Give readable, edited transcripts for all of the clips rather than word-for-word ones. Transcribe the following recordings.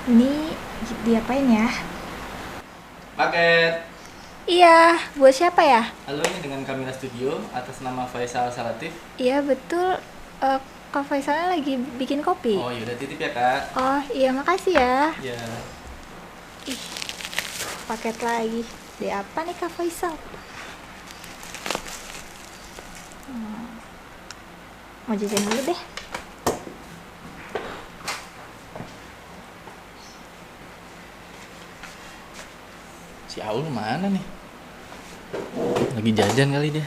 Ini diapain ya? Paket. Iya, buat siapa ya? Halo, ini dengan Kamila Studio atas nama Faisal Salatif. Iya betul, eh, Kak Faisalnya lagi bikin kopi. Oh, yaudah titip ya, Kak. Oh iya makasih ya. Ya. Ih, paket lagi. Di apa nih Kak Faisal? Mau jajan dulu deh. Si Aul mana nih? Lagi jajan kali dia.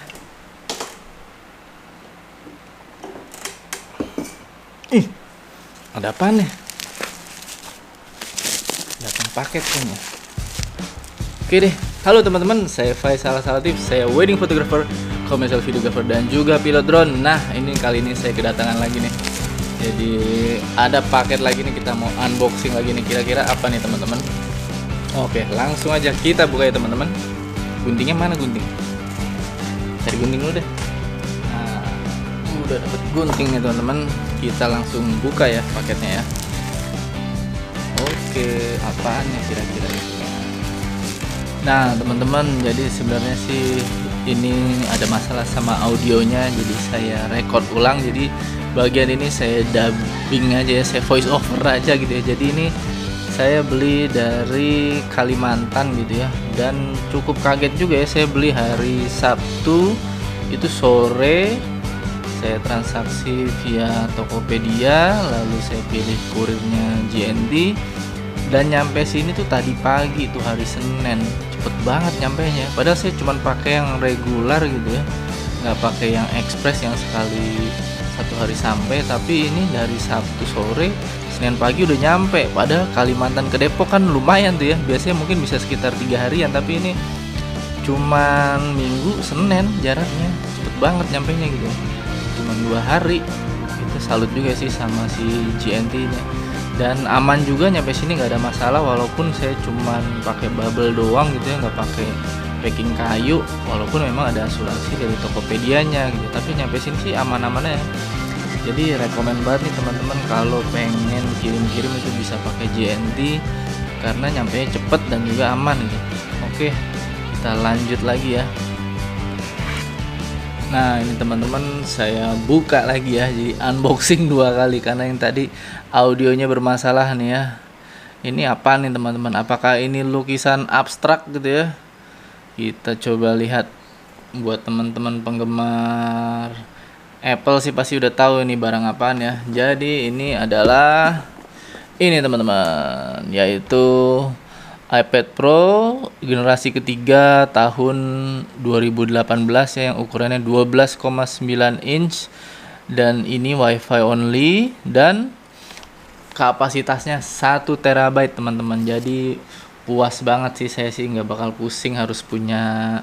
Ih, ada apa nih? Datang paket kayaknya. Oke deh. Halo teman-teman, saya Faisal Salatif. Saya wedding photographer, commercial videographer, dan juga pilot drone. Nah, ini kali ini saya kedatangan lagi nih. Jadi ada paket lagi nih, kita mau unboxing lagi nih. Kira-kira apa nih teman-teman? Oke, langsung aja kita buka ya teman-teman. Guntingnya mana gunting? Cari gunting dulu deh. Nah, udah dapet gunting nih teman-teman. Kita langsung buka ya paketnya ya. Oke, apaan ya kira-kira isinya? Nah teman-teman, jadi sebenarnya sih ini ada masalah sama audionya, jadi saya record ulang. Jadi bagian ini saya dubbing aja ya, saya voice over aja gitu ya. Jadi ini saya beli dari Kalimantan gitu ya, dan cukup kaget juga ya, saya beli hari Sabtu itu sore. Saya transaksi via Tokopedia, lalu saya pilih kurirnya JNT, dan nyampe sini tuh tadi pagi tuh hari Senin. Cepet banget nyampenya, padahal saya cuma pakai yang regular gitu ya, nggak pakai yang express yang sekali satu hari sampai. Tapi ini dari Sabtu sore, Senin pagi udah nyampe. Padahal Kalimantan ke Depok kan lumayan tuh ya, biasanya mungkin bisa sekitar 3 harian, tapi ini cuman Minggu Senin jaraknya, cepet banget nyampenya gitu, cuma 2 hari. Itu salut juga sih sama si GNT nya, dan aman juga nyampe sini, nggak ada masalah. Walaupun saya cuman pakai bubble doang gitu ya, nggak pakai packing kayu, walaupun memang ada asuransi dari Tokopedia nya gitu, tapi nyampe sini sih aman-aman ya. Jadi rekomend banget nih teman-teman, kalau pengen kirim-kirim itu bisa pakai JNT karena nyampe cepet dan juga aman gitu. Oke, kita lanjut lagi ya. Nah ini teman-teman, saya buka lagi ya, jadi unboxing 2 kali karena yang tadi audionya bermasalah nih ya. Ini apa nih teman-teman, apakah ini lukisan abstrak gitu ya? Kita coba lihat. Buat teman-teman penggemar Apple sih pasti udah tahu ini barang apaan ya. Jadi ini adalah ini teman-teman, yaitu iPad Pro generasi ketiga tahun 2018 ya, yang ukurannya 12,9 inch, dan ini WiFi only, dan kapasitasnya 1 TB teman-teman. Jadi puas banget sih, saya sih nggak bakal pusing harus punya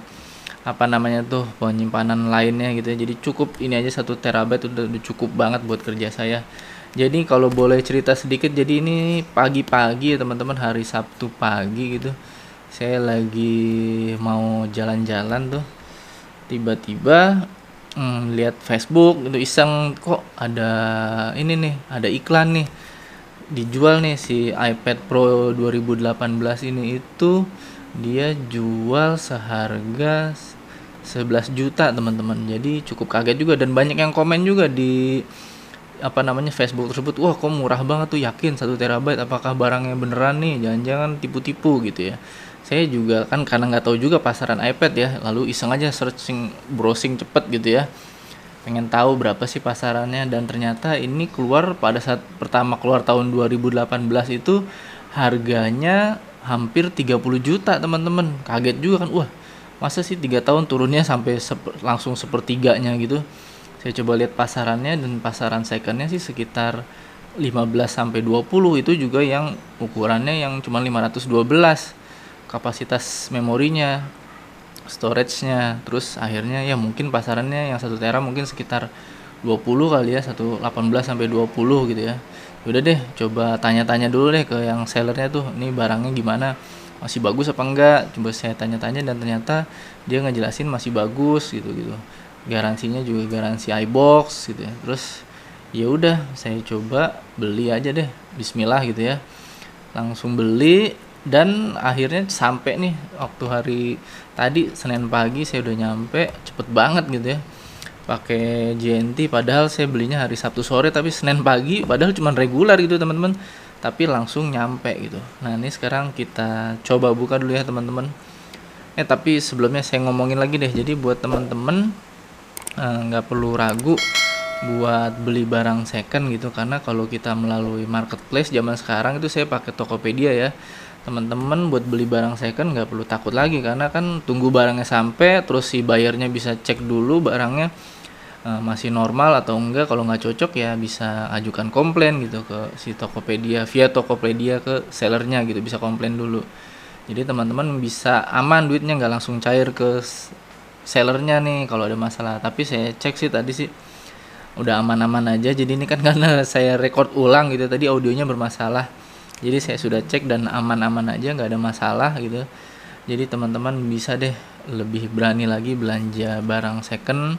apa namanya tuh penyimpanan lainnya gitu ya. Jadi cukup ini aja 1 TB udah cukup banget buat kerja saya. Jadi kalau boleh cerita sedikit, jadi ini pagi-pagi ya teman-teman, hari Sabtu pagi gitu, saya lagi mau jalan-jalan tuh, tiba-tiba lihat Facebook gitu iseng, kok ada ini nih, ada iklan nih, dijual nih si iPad Pro 2018 ini. Itu dia jual seharga 11 juta teman-teman. Jadi cukup kaget juga, dan banyak yang komen juga di apa namanya Facebook tersebut. Wah kok murah banget tuh, yakin 1 TB, apakah barangnya beneran nih, jangan-jangan tipu-tipu gitu ya. Saya juga kan karena nggak tahu juga pasaran iPad ya, lalu iseng aja searching, browsing cepet gitu ya, pengen tahu berapa sih pasarannya. Dan ternyata ini keluar pada saat pertama keluar tahun 2018 itu harganya hampir 30 juta teman-teman. Kaget juga kan, wah masa sih 3 tahun turunnya sampai langsung sepertiganya gitu. Saya coba lihat pasarannya, dan pasaran secondnya sih sekitar 15 sampai 20, itu juga yang ukurannya yang cuma 512 kapasitas memorinya, storage-nya. Terus akhirnya ya mungkin pasarannya yang 1 tera mungkin sekitar 20 kali ya, 118 sampai 20 gitu ya. Udah deh, coba tanya-tanya dulu deh ke yang sellernya tuh, ini barangnya gimana, masih bagus apa enggak. Coba saya tanya-tanya, dan ternyata dia ngejelasin masih bagus gitu gitu. Garansinya juga garansi iBox gitu ya. Terus ya udah, saya coba beli aja deh, Bismillah gitu ya. langsung beli dan akhirnya sampai nih waktu hari tadi Senin pagi saya udah nyampe, cepet banget gitu ya, pakai JNT. Padahal saya belinya hari Sabtu sore tapi Senin pagi, padahal cuma reguler gitu teman-teman, tapi langsung nyampe gitu. Nah ini sekarang kita coba buka dulu ya teman-teman. Tapi sebelumnya saya ngomongin lagi deh, jadi buat teman-teman nggak perlu ragu buat beli barang second gitu, karena kalau kita melalui marketplace zaman sekarang itu, saya pakai Tokopedia ya teman-teman, buat beli barang second nggak perlu takut lagi, karena kan tunggu barangnya sampai, terus si bayarnya bisa cek dulu barangnya masih normal atau enggak. Kalau nggak cocok ya bisa ajukan komplain gitu ke si Tokopedia, via Tokopedia ke sellernya gitu, bisa komplain dulu. Jadi teman-teman bisa aman, duitnya nggak langsung cair ke sellernya nih kalau ada masalah. Tapi saya cek sih tadi sih udah aman-aman aja. Jadi ini kan karena saya record ulang gitu, tadi audionya bermasalah, jadi saya sudah cek dan aman-aman aja, nggak ada masalah gitu. Jadi teman-teman bisa deh lebih berani lagi belanja barang second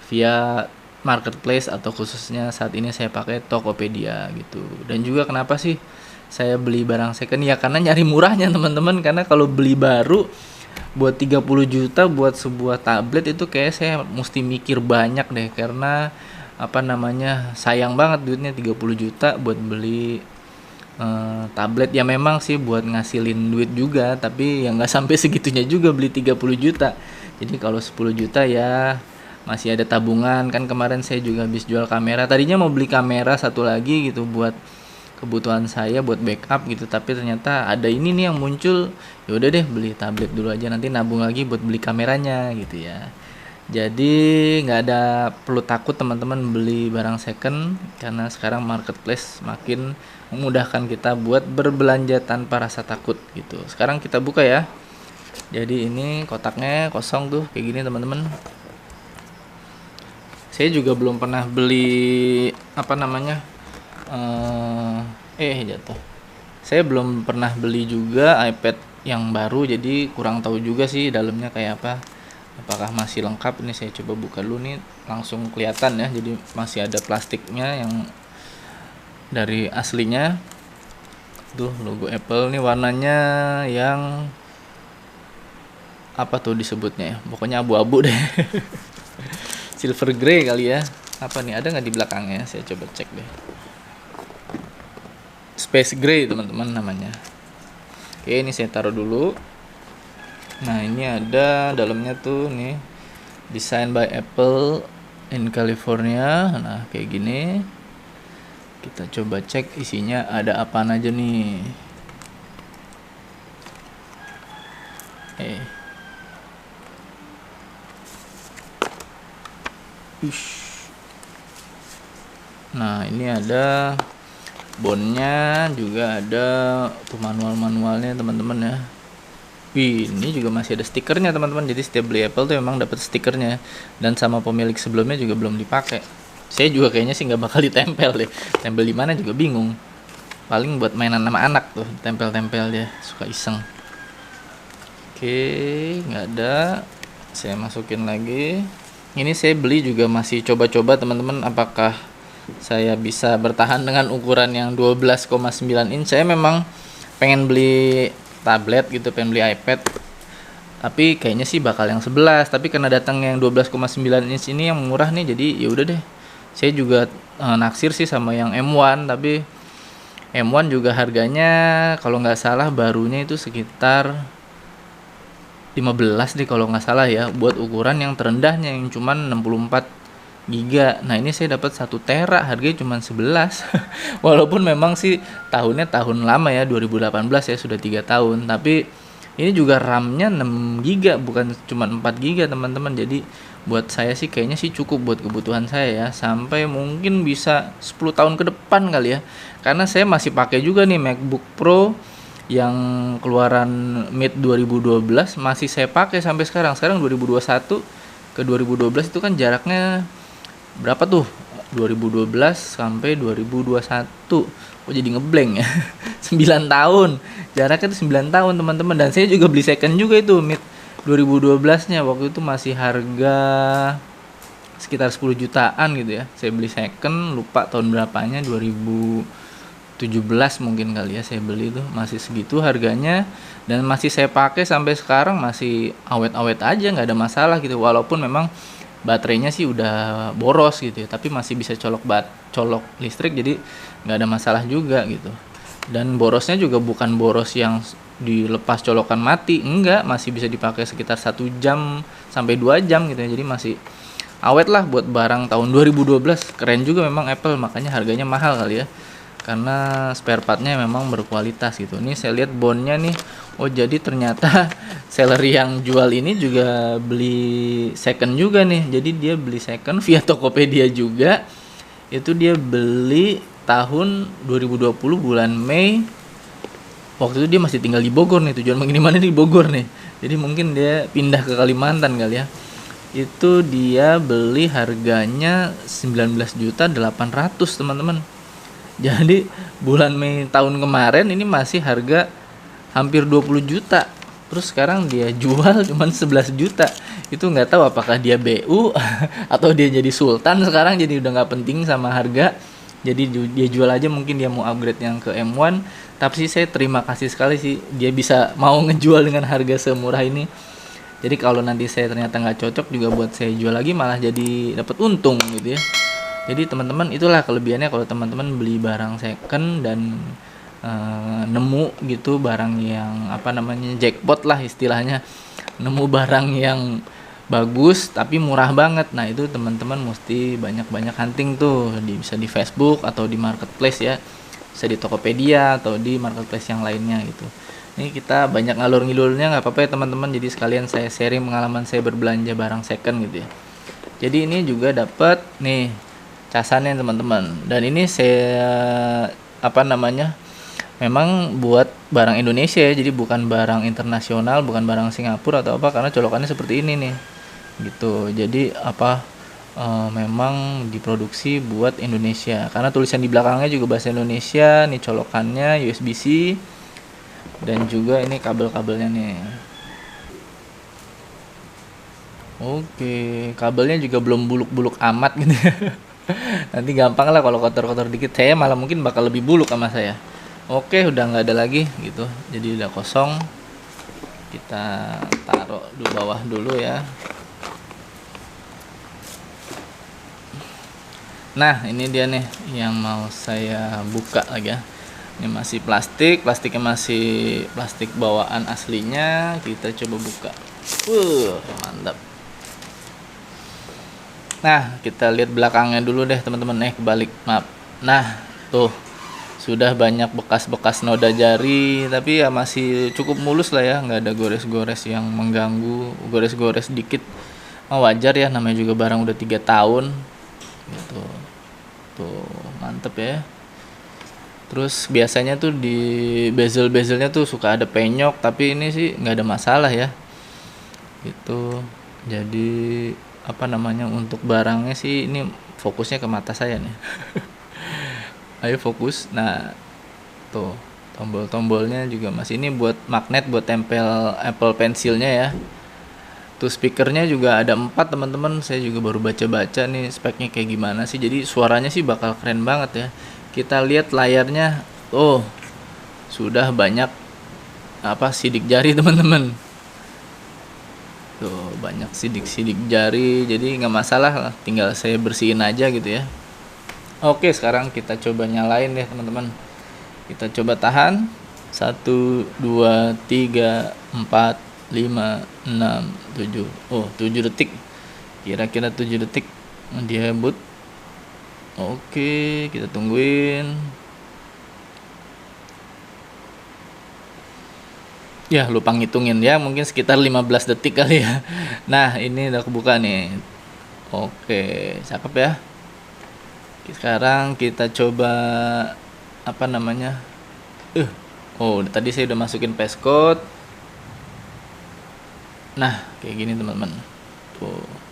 via marketplace, atau khususnya saat ini saya pakai Tokopedia gitu. Dan juga kenapa sih saya beli barang second ya, karena nyari murahnya teman-teman. Karena kalau beli baru buat 30 juta buat sebuah tablet itu kayak saya mesti mikir banyak deh, karena sayang banget duitnya 30 juta buat beli tablet. Ya memang sih buat ngasilin duit juga, tapi ya nggak sampai segitunya juga beli 30 juta. Jadi kalau 10 juta ya masih ada tabungan. Kan kemarin saya juga habis jual kamera, tadinya mau beli kamera satu lagi gitu buat kebutuhan saya, buat backup gitu, tapi ternyata ada ini nih yang muncul, ya udah deh beli tablet dulu aja, nanti nabung lagi buat beli kameranya gitu ya. Jadi nggak ada perlu takut teman-teman beli barang second, karena sekarang marketplace makin memudahkan kita buat berbelanja tanpa rasa takut gitu. Sekarang kita buka ya. Jadi ini kotaknya kosong tuh kayak gini teman-teman. Saya juga belum pernah beli jatuh. Saya belum pernah beli juga iPad yang baru, jadi kurang tahu juga sih dalamnya kayak apa. Apakah masih lengkap? Ini saya coba buka dulu nih, langsung kelihatan ya. Jadi masih ada plastiknya yang dari aslinya. Tuh logo Apple nih, warnanya yang apa tuh disebutnya ya? Pokoknya abu-abu deh. Silver grey kali ya. Apa nih, ada nggak di belakangnya? Saya coba cek deh. Space gray teman-teman namanya. Oke, ini saya taruh dulu. Nah ini ada dalamnya tuh nih, design by Apple in California. Nah kayak gini. Kita coba cek isinya ada apa aja nih. Nah ini ada bondnya, juga ada tuh manualnya teman-teman ya. Ini juga masih ada stikernya teman-teman. Jadi setiap beli Apple tuh memang dapat stikernya, dan sama pemilik sebelumnya juga belum dipakai. Saya juga kayaknya sih nggak bakal ditempel deh. Tempel di mana juga bingung. Paling buat mainan sama anak tuh, tempel-tempel dia, suka iseng. Oke, nggak ada. Saya masukin lagi. Ini saya beli juga masih coba-coba teman-teman, apakah saya bisa bertahan dengan ukuran yang 12,9 inch. Saya memang pengen beli tablet gitu, pengen beli iPad, tapi kayaknya sih bakal yang 11. Tapi karena datang yang 12,9 inch ini yang murah nih, jadi ya udah deh. Saya juga naksir sih sama yang M1, tapi M1 juga harganya kalau nggak salah barunya itu sekitar 15 deh kalau nggak salah ya, buat ukuran yang terendahnya yang cuman 64 giga. Nah ini saya dapat 1 tera, harganya cuma 11. Walaupun memang sih tahunnya tahun lama ya, 2018 ya, sudah 3 tahun. Tapi ini juga RAM-nya 6 giga, bukan cuma 4 giga teman-teman. Jadi buat saya sih kayaknya sih cukup buat kebutuhan saya ya, sampai mungkin bisa 10 tahun ke depan kali ya. Karena saya masih pakai juga nih MacBook Pro yang keluaran mid 2012, masih saya pakai sampai sekarang. Sekarang 2021 ke 2012 itu kan jaraknya berapa tuh? 2012 sampai 2021. Oh jadi ngeblank ya. 9 tahun. Jaraknya tuh 9 tahun teman-teman. Dan saya juga beli second juga itu mid 2012-nya. Waktu itu masih harga sekitar 10 jutaan gitu ya. Saya beli second, lupa tahun berapanya, 2007 17 mungkin kali ya saya beli tuh, masih segitu harganya dan masih saya pakai sampai sekarang, masih awet-awet aja, nggak ada masalah gitu. Walaupun memang baterainya sih udah boros gitu ya, tapi masih bisa colok listrik, jadi nggak ada masalah juga gitu. Dan borosnya juga bukan boros yang dilepas colokan mati, enggak, masih bisa dipakai sekitar 1 jam sampai 2 jam gitu ya. Jadi masih awet lah buat barang tahun 2012. Keren juga memang Apple, makanya harganya mahal kali ya, karena spare partnya memang berkualitas gitu. Ini saya lihat bondnya nih, oh jadi ternyata seller yang jual ini juga beli second juga nih. Jadi dia beli second via Tokopedia juga. Itu dia beli tahun 2020 bulan Mei. Waktu itu dia masih tinggal di Bogor nih, tujuan pengirimannya di Bogor nih. Jadi mungkin dia pindah ke Kalimantan kali ya. Itu dia beli harganya 19.800.000 teman-teman. Jadi bulan Mei tahun kemarin ini masih harga hampir 20 juta. Terus sekarang dia jual cuman 11 juta. Itu nggak tahu apakah dia BU atau dia jadi sultan sekarang, jadi udah nggak penting sama harga. Jadi dia jual aja, mungkin dia mau upgrade yang ke M1. Tapi sih saya terima kasih sekali sih dia bisa mau ngejual dengan harga semurah ini. Jadi kalau nanti saya ternyata nggak cocok juga buat saya jual lagi, malah jadi dapat untung gitu ya. Jadi teman-teman, itulah kelebihannya kalau teman-teman beli barang second dan nemu gitu barang yang jackpot lah istilahnya, nemu barang yang bagus tapi murah banget. Nah itu teman-teman mesti banyak-banyak hunting tuh, bisa di Facebook atau di marketplace ya, bisa di Tokopedia atau di marketplace yang lainnya gitu. Ini kita banyak ngalur ngidulnya, nggak apa-apa ya teman-teman, jadi sekalian saya sharing pengalaman saya berbelanja barang second gitu ya. Jadi ini juga dapat nih casannya teman-teman, dan ini saya memang buat barang Indonesia ya, jadi bukan barang internasional, bukan barang Singapura atau apa, karena colokannya seperti ini nih gitu. Jadi memang diproduksi buat Indonesia, karena tulisan di belakangnya juga bahasa Indonesia nih, colokannya USB-C, dan juga ini kabel-kabelnya nih. Oke, kabelnya juga belum buluk-buluk amat gitu ya. Nanti gampang lah kalau kotor-kotor dikit, saya malah mungkin bakal lebih buluk sama saya. Oke, udah nggak ada lagi gitu, jadi udah kosong. Kita taruh di bawah dulu ya. Nah ini dia nih yang mau saya buka lagi ya. Ini masih plastiknya masih plastik bawaan aslinya. Kita coba buka. Mantap. Nah, kita lihat belakangnya dulu deh teman-teman. Kebalik, maaf. Nah, tuh sudah banyak bekas-bekas noda jari, tapi ya masih cukup mulus lah ya, nggak ada gores-gores yang mengganggu. Gores-gores dikit wajar ya, namanya juga barang udah 3 tahun gitu. Tuh, mantep ya. Terus biasanya tuh di bezel-bezelnya tuh suka ada penyok, tapi ini sih nggak ada masalah ya gitu. Jadi untuk barangnya sih ini fokusnya ke mata saya nih. Ayo fokus. Nah tuh tombol-tombolnya juga masih, ini buat magnet buat tempel Apple Pencilnya ya. Tuh speakernya juga ada 4 teman-teman, saya juga baru baca-baca nih speknya kayak gimana sih. Jadi suaranya sih bakal keren banget ya. Kita lihat layarnya, sudah banyak sidik jari teman-teman. Tuh banyak sidik-sidik jari, jadi nggak masalah lah, tinggal saya bersihin aja gitu ya. Oke, sekarang kita coba nyalain deh teman-teman. Kita coba tahan 1, 2, 3, 4, 5, 6, 7. 7 detik. Kira-kira 7 detik dia boot. Oke, kita tungguin. Ya, lupa ngitungin ya, mungkin sekitar 15 detik kali ya. Nah, ini udah kebuka nih. Oke, cakep ya. Sekarang kita coba tadi saya udah masukin passcode. Nah, kayak gini teman-teman. Tuh.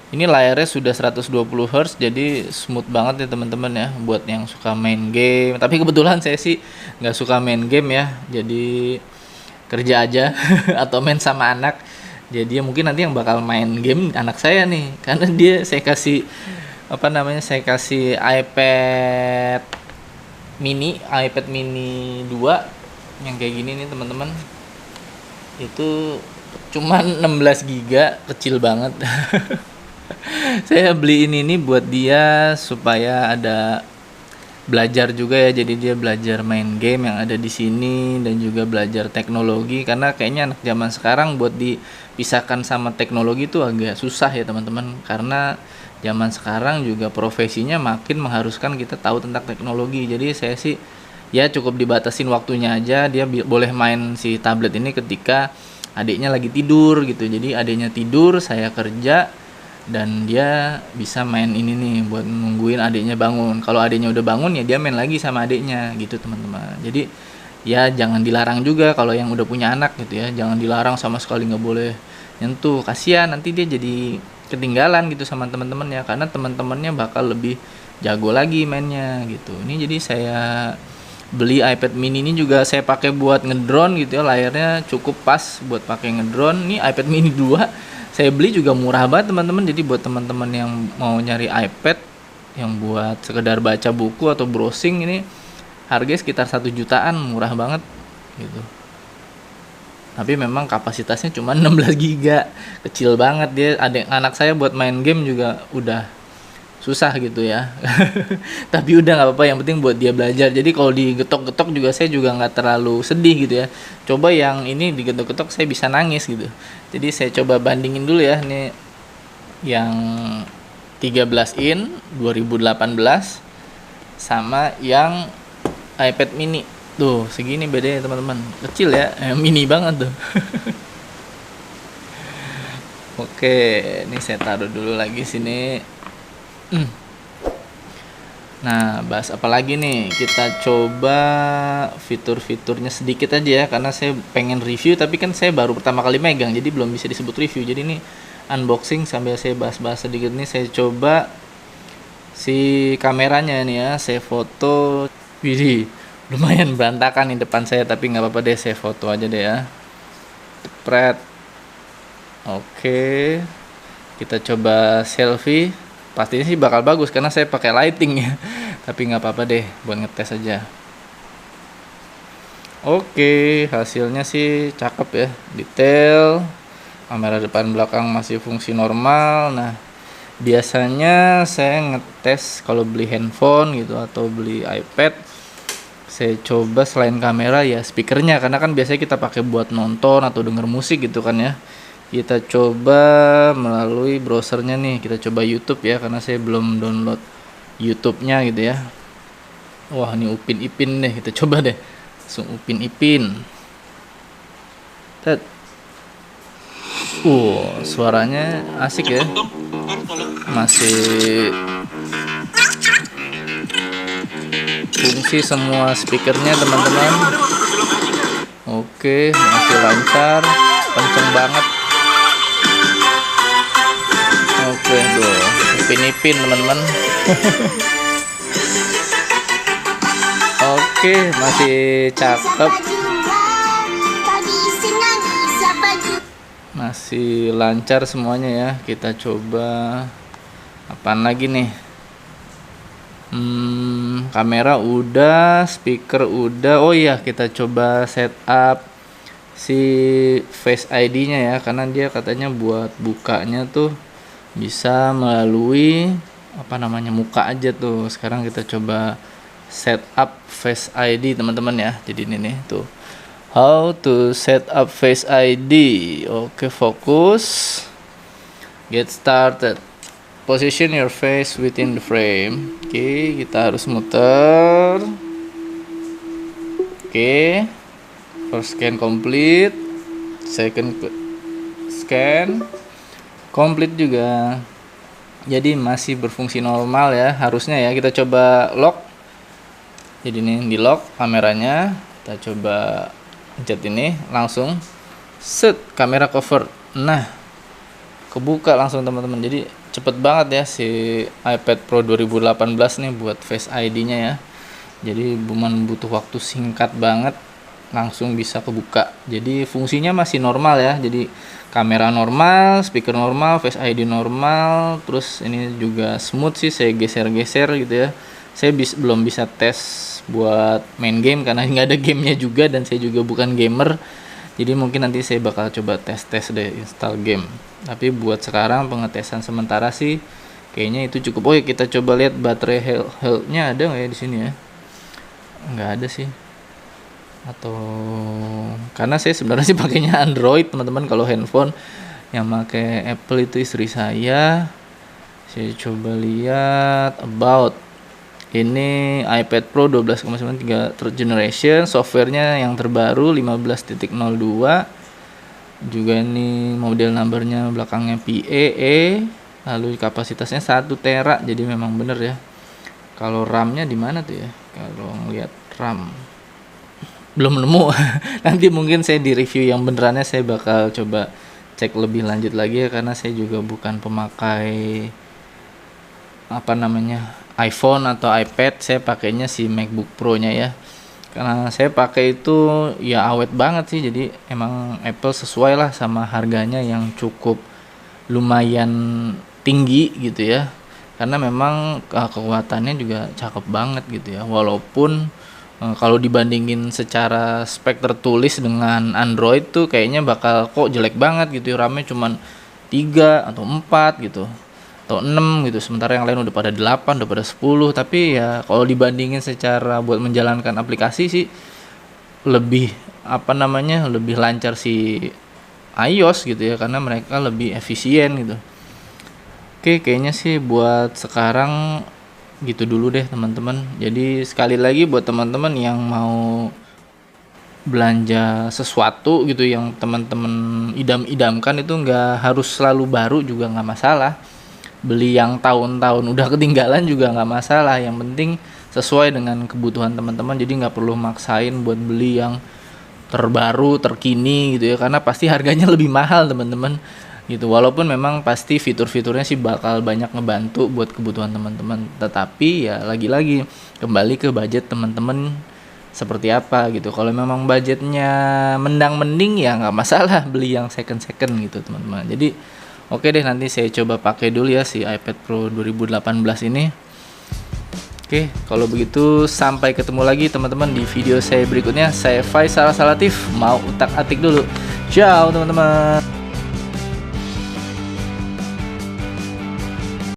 Ini layarnya sudah 120 Hz, jadi smooth banget ya teman-teman ya buat yang suka main game. Tapi kebetulan saya sih nggak suka main game ya, jadi kerja aja atau main sama anak. Jadi ya mungkin nanti yang bakal main game anak saya nih, karena saya kasih iPad iPad mini 2 yang kayak gini nih teman-teman. Itu cuman 16 giga, kecil banget. Saya beliin ini buat dia supaya ada belajar juga ya, jadi dia belajar main game yang ada di sini dan juga belajar teknologi, karena kayaknya anak zaman sekarang buat dipisahkan sama teknologi itu agak susah ya teman-teman, karena zaman sekarang juga profesinya makin mengharuskan kita tahu tentang teknologi. Jadi saya sih ya cukup dibatasin waktunya aja, dia boleh main si tablet ini ketika adiknya lagi tidur gitu. Jadi adiknya tidur, saya kerja, dan dia bisa main ini nih buat nungguin adiknya bangun. Kalau adiknya udah bangun ya dia main lagi sama adiknya gitu teman-teman. Jadi ya jangan dilarang juga kalau yang udah punya anak gitu ya, jangan dilarang sama sekali, nggak boleh nyentuh, kasihan nanti dia jadi ketinggalan gitu sama teman-temannya, karena teman-temannya bakal lebih jago lagi mainnya gitu. Ini jadi saya beli iPad mini ini juga saya pakai buat ngedrone gitu ya, layarnya cukup pas buat pakai ngedrone. Ini iPad mini 2 saya beli juga murah banget teman-teman. Jadi buat teman-teman yang mau nyari iPad yang buat sekedar baca buku atau browsing, ini harganya sekitar 1 jutaan, murah banget gitu. Tapi memang kapasitasnya cuma 16 giga, kecil banget dia. Anak saya buat main game juga udah susah gitu ya. Tapi udah nggak apa-apa, yang penting buat dia belajar. Jadi kalau digetok-getok juga saya juga nggak terlalu sedih gitu ya. Coba yang ini digetok-getok saya bisa nangis gitu. Jadi saya coba bandingin dulu ya, nih yang 13 in 2018 sama yang iPad mini. Tuh segini bedanya teman-teman, kecil ya, mini banget tuh. Oke, ini saya taruh dulu lagi sini. Nah, bahas apa lagi nih? Kita coba fitur-fiturnya sedikit aja ya, karena saya pengen review, tapi kan saya baru pertama kali megang, jadi belum bisa disebut review. Jadi ini unboxing sambil saya bahas-bahas sedikit nih. Saya coba si kameranya nih ya, saya foto. Widih, lumayan berantakan nih depan saya, tapi nggak apa-apa deh, saya foto aja deh ya. Jepret. Oke, kita coba selfie. Pastinya sih bakal bagus karena saya pakai lighting ya. Tapi nggak apa-apa deh, buat ngetes aja. Oke, hasilnya sih cakep ya, detail. Kamera depan belakang masih fungsi normal. Nah, biasanya saya ngetes kalau beli handphone gitu atau beli iPad, saya coba selain kamera ya speakernya, karena kan biasanya kita pakai buat nonton atau denger musik gitu kan ya. Kita coba melalui browsernya nih, kita coba YouTube ya, karena saya belum download YouTube-nya gitu ya. Wah, ini Upin Ipin deh, kita coba deh langsung Upin Ipin. Tet. Suaranya asik ya, masih fungsi semua speakernya teman-teman. Oke, masih lancar, kenceng banget. Oke, tuh Upin Ipin teman-teman. Oke, masih cakep, masih lancar semuanya ya. Kita coba apaan lagi nih? Kamera udah, speaker udah. Oh iya, kita coba setup si Face ID-nya ya, karena dia katanya buat bukanya tuh bisa melalui muka aja tuh. Sekarang kita coba setup Face ID teman-teman ya. Jadi ini nih tuh, how to set up Face ID. Oke, fokus, get started, position your face within the frame. Oke, kita harus muter. Oke, first scan complete, second scan complete juga. Jadi masih berfungsi normal ya, harusnya ya. Kita coba lock. Jadi ini di lock kameranya. Kita coba pencet ini, langsung set, kamera cover. Nah, kebuka langsung teman-teman. Jadi cepet banget ya si iPad Pro 2018 nih buat Face ID-nya ya. Jadi butuh waktu singkat banget, langsung bisa kebuka. Jadi fungsinya masih normal ya. Jadi kamera normal, speaker normal, Face ID normal. Terus ini juga smooth sih, saya geser-geser gitu ya. Saya belum bisa tes buat main game karena nggak ada gamenya juga, dan saya juga bukan gamer. Jadi mungkin nanti saya bakal coba tes deh install game. Tapi buat sekarang pengetesan sementara sih kayaknya itu cukup. Oh ya, kita coba lihat baterai health-nya ada nggak ya di sini ya? Nggak ada sih. Atau karena saya sebenarnya sih pakainya Android teman-teman. Kalau handphone yang pakai Apple itu istri saya. Saya coba lihat about. Ini iPad Pro 12,93 third generation, softwarenya yang terbaru 15.02. Juga ini model numbernya belakangnya PEE, lalu kapasitasnya 1 tera, jadi memang bener ya. Kalau RAM-nya di mana tuh ya? Kalau ngelihat RAM belum nemu. Nanti mungkin saya di review yang benerannya saya bakal coba cek lebih lanjut lagi ya, karena saya juga bukan pemakai iPhone atau iPad. Saya pakainya si MacBook Pro-nya ya, karena saya pakai itu ya awet banget sih. Jadi emang Apple sesuai lah sama harganya yang cukup lumayan tinggi gitu ya, karena memang kekuatannya juga cakep banget gitu ya. Walaupun kalau dibandingin secara spek tertulis dengan Android tuh kayaknya bakal kok jelek banget gitu ya, RAM-nya cuman 3 atau 4 gitu atau 6 gitu, sementara yang lain udah pada 8, udah pada 10. Tapi ya kalau dibandingin secara buat menjalankan aplikasi sih lebih lebih lancar si iOS gitu ya, karena mereka lebih efisien gitu. Oke, kayaknya sih buat sekarang gitu dulu deh teman-teman. Jadi sekali lagi buat teman-teman yang mau belanja sesuatu gitu yang teman-teman idam-idamkan, itu nggak harus selalu baru juga nggak masalah. Beli yang tahun-tahun udah ketinggalan juga nggak masalah, yang penting sesuai dengan kebutuhan teman-teman. Jadi nggak perlu maksain buat beli yang terbaru terkini gitu ya, karena pasti harganya lebih mahal teman-teman gitu. Walaupun memang pasti fitur-fiturnya sih bakal banyak ngebantu buat kebutuhan teman-teman, tetapi ya lagi-lagi kembali ke budget teman-teman seperti apa gitu. Kalau memang budgetnya mending ya nggak masalah beli yang second gitu teman-teman. Jadi oke deh, nanti saya coba pakai dulu ya si iPad Pro 2018 ini. Oke, kalau begitu sampai ketemu lagi teman-teman di video saya berikutnya. Saya Faisal Salatif, mau utak-atik dulu. Ciao teman-teman.